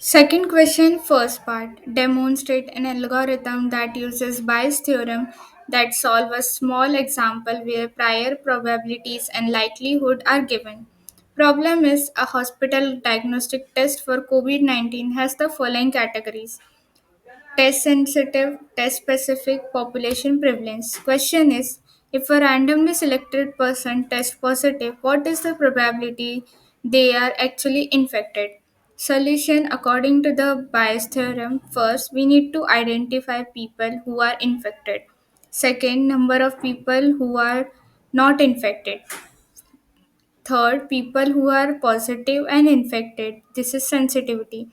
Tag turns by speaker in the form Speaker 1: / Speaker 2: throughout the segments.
Speaker 1: Second question, first part. Demonstrate an algorithm that uses Bayes' theorem that solve a small example where prior probabilities and likelihood are given. Problem is a hospital diagnostic test for COVID-19 has the following categories: test sensitive, test specific, population prevalence. Question is, if a randomly selected person tests positive, what is the probability they are actually infected? Solution according to the Bayes theorem: first, we need to identify people who are infected. Second, number of people who are not infected. Third, people who are positive and infected. This is sensitivity.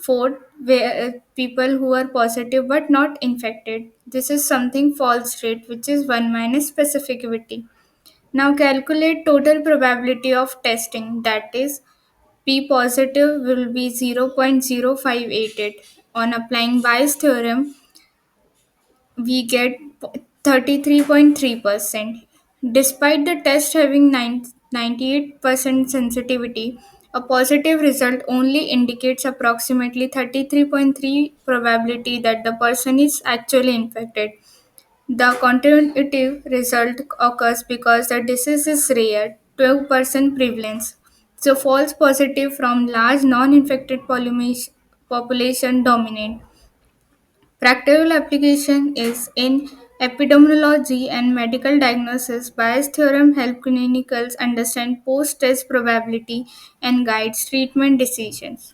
Speaker 1: Fourth, where people who are positive but not infected. This is something false rate, which is 1 minus specificity. Now calculate total probability of testing, that is P positive will be 0.0588. On applying Bayes theorem, we get 33.3%. Despite the test having 98% sensitivity, a positive result only indicates approximately 33.3 probability that the person is actually infected. The counterintuitive result occurs because the disease is rare, 12% prevalence. So false positive from large non-infected population dominant. Practical application is in epidemiology and medical diagnosis. Bayes' theorem helps clinicals understand post-test probability and guides treatment decisions.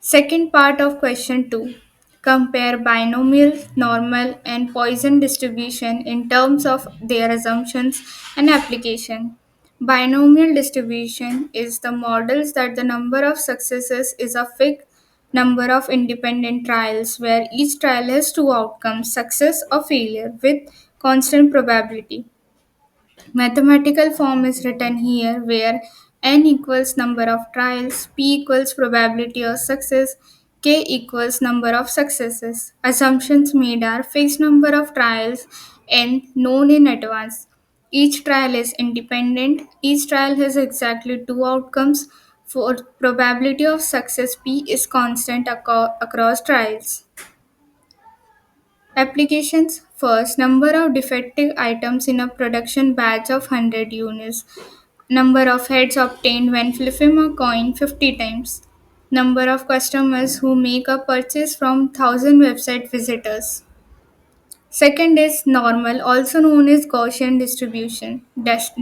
Speaker 1: Second part of question 2. Compare binomial, normal, and Poisson distribution in terms of their assumptions and application. Binomial distribution is the models that the number of successes is a fixed number of independent trials where each trial has two outcomes, success or failure, with constant probability. Mathematical form is written here where n equals number of trials, p equals probability of success, k equals number of successes. Assumptions made are fixed number of trials n known in advance. Each trial is independent. Each trial has exactly two outcomes. For probability of success, p is constant across trials. Applications: first, number of defective items in a production batch of 100 units. Number of heads obtained when flipping a coin 50 times. Number of customers who make a purchase from 1000 website visitors. Second is normal, also known as Gaussian distribution.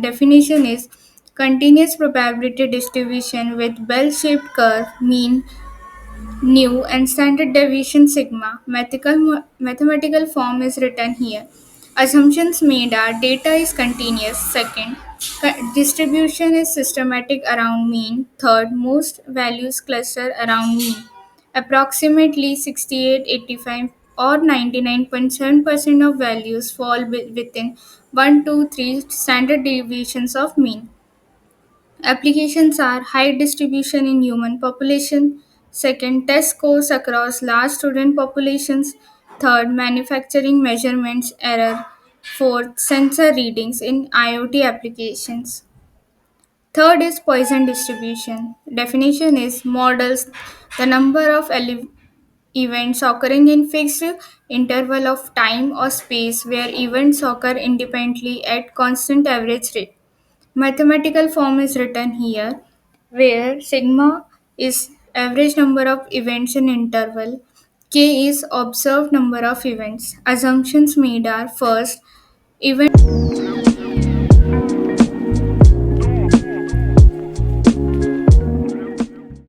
Speaker 1: Definition is continuous probability distribution with bell-shaped curve, mean nu and standard deviation sigma. Mathematical form is written here. Assumptions made are data is continuous. Second, distribution is systematic around mean. Third, most values cluster around mean. Approximately 68, 85, or 99.7% of values fall within 1, 2, 3 standard deviations of mean. Applications are high distribution in human population. Second, test scores across large student populations. Third, manufacturing measurements error. Fourth, sensor readings in IoT applications. Third is Poisson distribution. Definition is models the number of events occurring in fixed interval of time or space where events occur independently at constant average rate. Mathematical form is written here where sigma is average number of events in interval, k is observed number of events. Assumptions made are: first, event